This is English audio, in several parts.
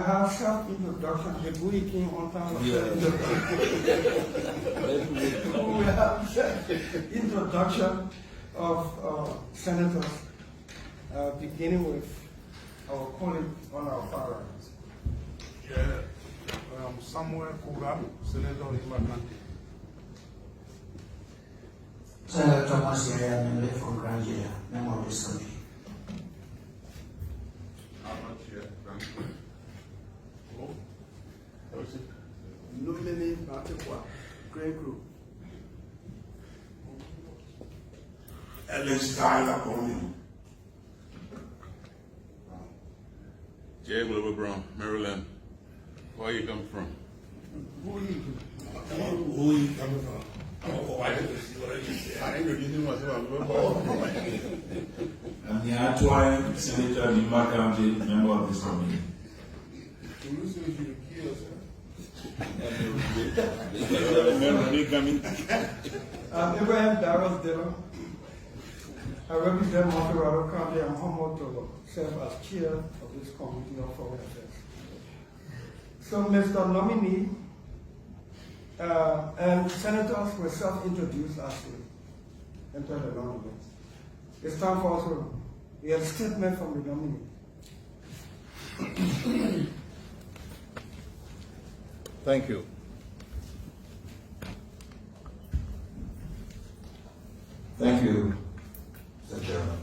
I have self-introduction. The booty came on time. Yeah. We have self-introduction of senators, beginning with our colleague on our far right. Yeah. Samuel Kuga, Senator Imakante. Senator Thomas Yaya, member for Garmonyou, member of this committee. Nominee Batekwa, Grey Group. Ellen Tyler Conley. Jay Wilbur Brown, Maryland. Where you come from? Who are you coming from? Oh, I didn't see what I just said. I didn't really know myself. I'm the actual Senator of Lima County, member of this committee. I'm Abraham Darrell Dillon. I represent Monterey County. I'm humbled to serve as chair of this committee on foreign affairs. So, Mr. Nominee, and senators were self-introduced as we enter the nominee. It's time for us to hear a statement from the nominee. Thank you. Thank you, Mr. Chairman.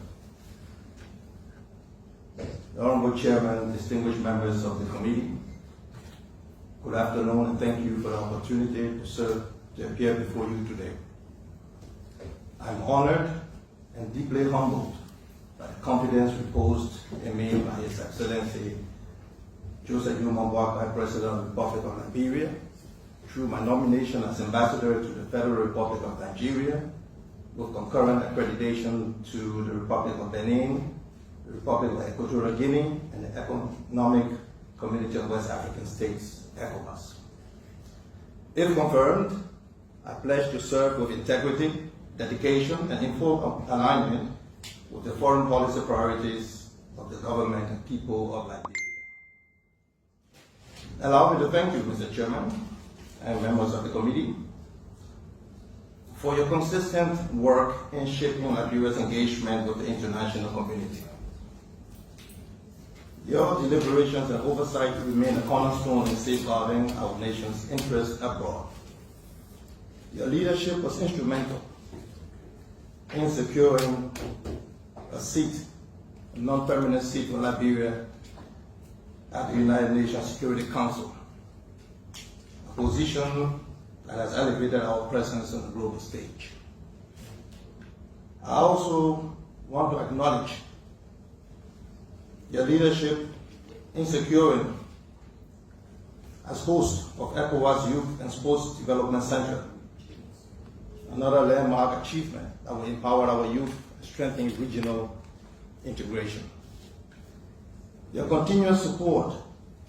The Honorable Chairman, distinguished members of the committee, good afternoon and thank you for the opportunity to appear before you today. I'm honored and deeply humbled by the confidence reposed in me by His Excellency Joseph Youmambwaka, President of the Republic of Liberia, through my nomination as Ambassador to the Federal Republic of Nigeria, with concurrent accreditation to the Republic of Benin, the Republic of Equatorial Guinea, and the Economic Community of West African States, ECOWAS. If confirmed, I pledge to serve with integrity, dedication, and in full alignment with the foreign policy priorities of the government and people of Liberia. Allow me to thank you, Mr. Chairman, and members of the committee, for your consistent work in shaping Liberia's engagement with the international community. Your deliberations and oversight remain a cornerstone in safeguarding our nation's interests abroad. Your leadership was instrumental in securing a seat, a non-permanent seat for Liberia at the United Nations Security Council, a position that has elevated our presence on the global stage. I also want to acknowledge your leadership in securing, as host of ECOWAS Youth and Sports Development Center, another landmark achievement that will empower our youth and strengthen regional integration. Your continuous support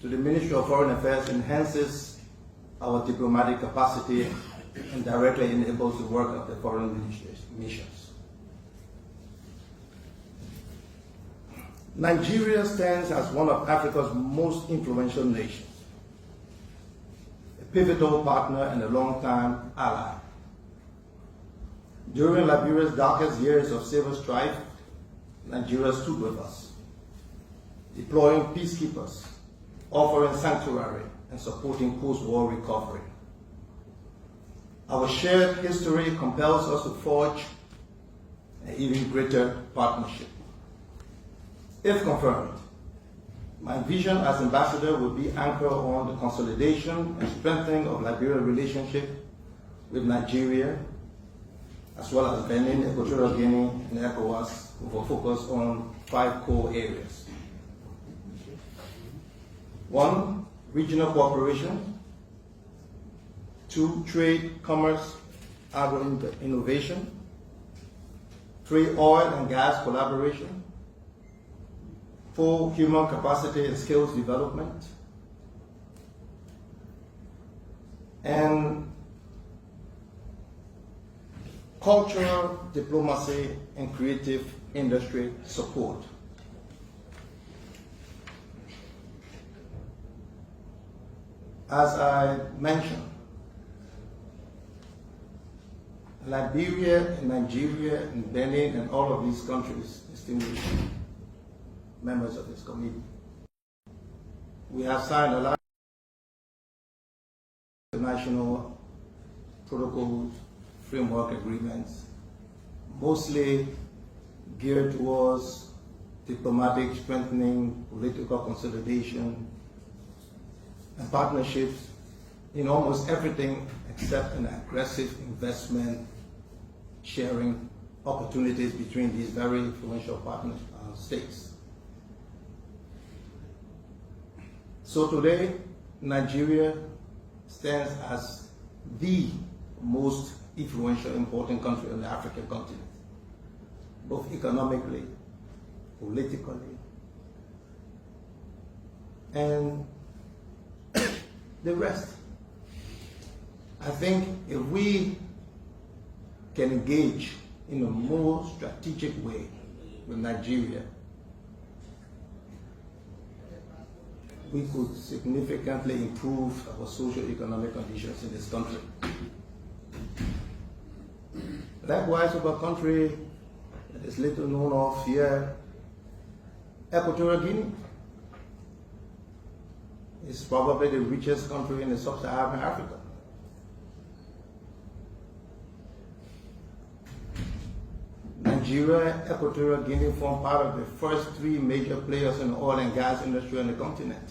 to the Ministry of Foreign Affairs enhances our diplomatic capacity and directly enables the work of the foreign missions. Nigeria stands as one of Africa's most influential nations, a pivotal partner and a long-time ally. During Liberia's darkest years of civil strife, Nigeria stood with us, deploying peacekeepers, offering sanctuary, and supporting post-war recovery. Our shared history compels us to forge an even greater partnership. If confirmed, my vision as ambassador will be anchored on the consolidation and strengthening of Liberia's relationship with Nigeria, as well as Benin, Equatorial Guinea, and ECOWAS, with a focus on 5 core areas. 1, regional cooperation. 2, trade, commerce, agro-innovation. 3, oil and gas collaboration. 4, human capacity and skills development. And cultural diplomacy and creative industry support. as I mentioned, Liberia and Nigeria and Benin and all of these countries, distinguished members of this committee, we have signed a lot of international protocols, framework agreements, mostly geared towards diplomatic strengthening, political consolidation, and partnerships in almost everything except an aggressive investment sharing opportunities between these very influential partner states. So today, Nigeria stands as the most influential, important country on the African continent, both economically, politically, and the rest. I think if we can engage in a more strategic way with Nigeria, we could significantly improve our socio-economic conditions in this country. Likewise, of a country that is little known of here, Equatorial Guinea is probably the richest country in the sub-Saharan Africa. Nigeria, Equatorial Guinea form part of the first three major players in the oil and gas industry on the continent,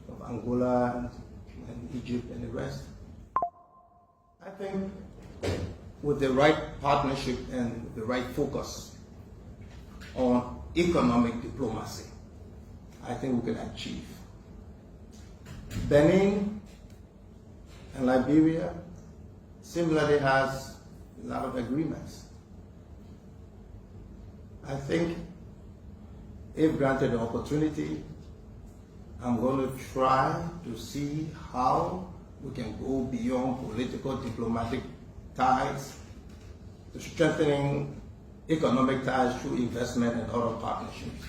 of Angola and Egypt and the rest. I think with the right partnership and the right focus on economic diplomacy, I think we can achieve. Benin and Liberia similarly has a lot of agreements. I think if granted the opportunity, I'm going to try to see how we can go beyond political diplomatic ties to strengthening economic ties through investment and other partnerships.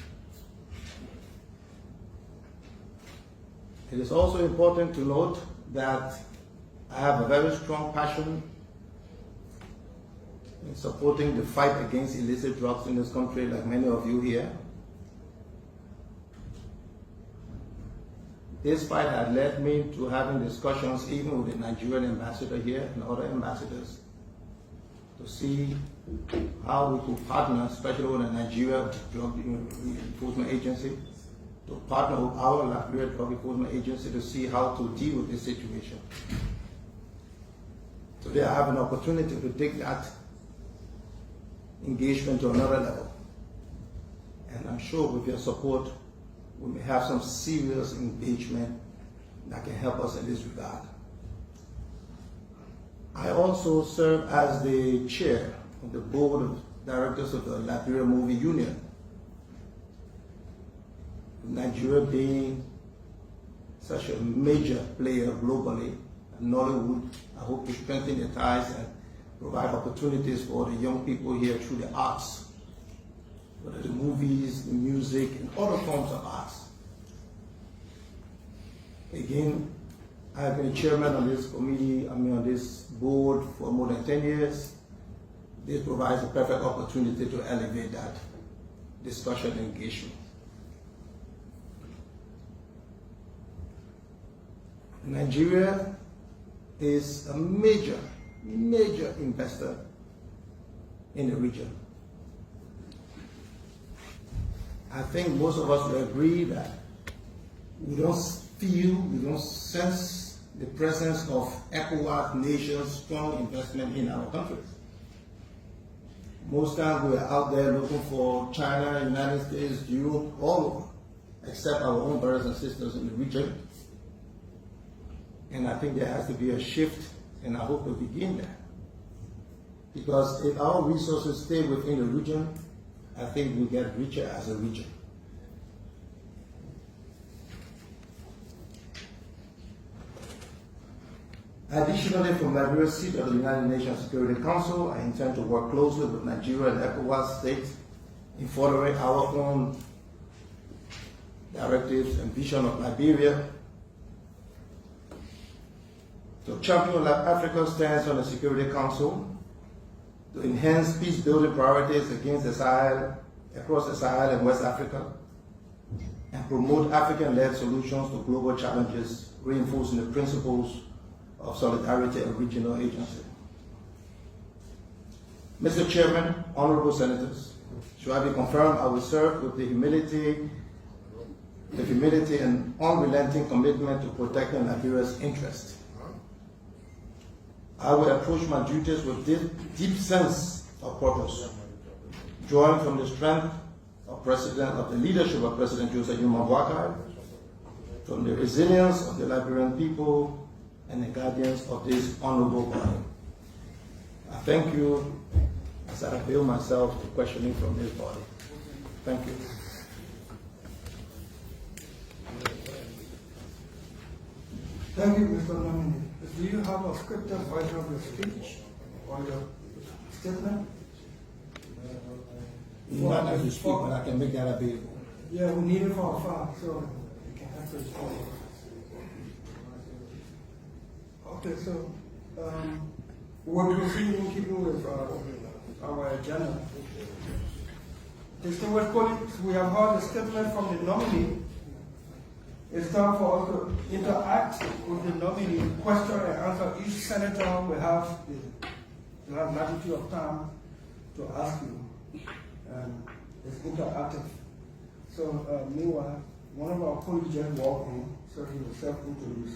It is also important to note that I have a very strong passion in supporting the fight against illicit drugs in this country, like many of you here. This fight had led me to having discussions even with the Nigerian ambassador here and other ambassadors to see how we could partner, especially with the Nigeria Drug Enforcement Agency, to partner with our Liberia Drug Enforcement Agency to see how to deal with this situation. Today I have an opportunity to take that engagement to another level. And I'm sure with your support, we may have some serious engagement that can help us in this regard. I also serve as the chair of the board of directors of the Liberia Movie Union. Nigeria being such a major player globally, and Nollywood, I hope to strengthen the ties and provide opportunities for the young people here through the arts, whether the movies, the music, and other forms of arts. Again, I have been chairman of this committee, on this board for more than 10 years. This provides a perfect opportunity to elevate that discussion and engagement. Nigeria is a major investor in the region. I think most of us will agree that we don't sense the presence of ECOWAS nations' strong investment in our countries. Most times we're out there looking for China, United States, Europe, all over, except our own brothers and sisters in the region. And I think there has to be a shift, and I hope we begin there. Because if our resources stay within the region, I think we get richer as a region. Additionally, from Liberia's seat of the United Nations Security Council, I intend to work closely with Nigeria and ECOWAS states in furthering our own directives and vision of Liberia to champion Africa's stance on the Security Council, to enhance peace-building priorities against the Sahel, across the Sahel and West Africa, and promote African-led solutions to global challenges, reinforcing the principles of solidarity and regional agency. Mr. Chairman, honorable senators, should I be confirmed, I will serve with the humility and unrelenting commitment to protecting Liberia's interests. I will approach my duties with deep sense of purpose, drawing from the strength of the leadership of President Joseph Boakai, from the resilience of the Liberian people, and the guardians of this honorable body. I thank you as I avail myself to questioning from this body. Thank you. Thank you, Mr. Nominee. Do you have a scripted version of your speech or your statement? Not as you speak, but I can make that available. Yeah, we need it for a file, so you can have to respond. Okay, so we'll proceed in keeping with our agenda. Distinguished colleagues, we have heard a statement from the nominee. It's time for us to interact with the nominee, question and answer. Each senator will have latitude of time to ask you. And it's interactive. So meanwhile, one of our colleagues just walked in, so he will self-introduce.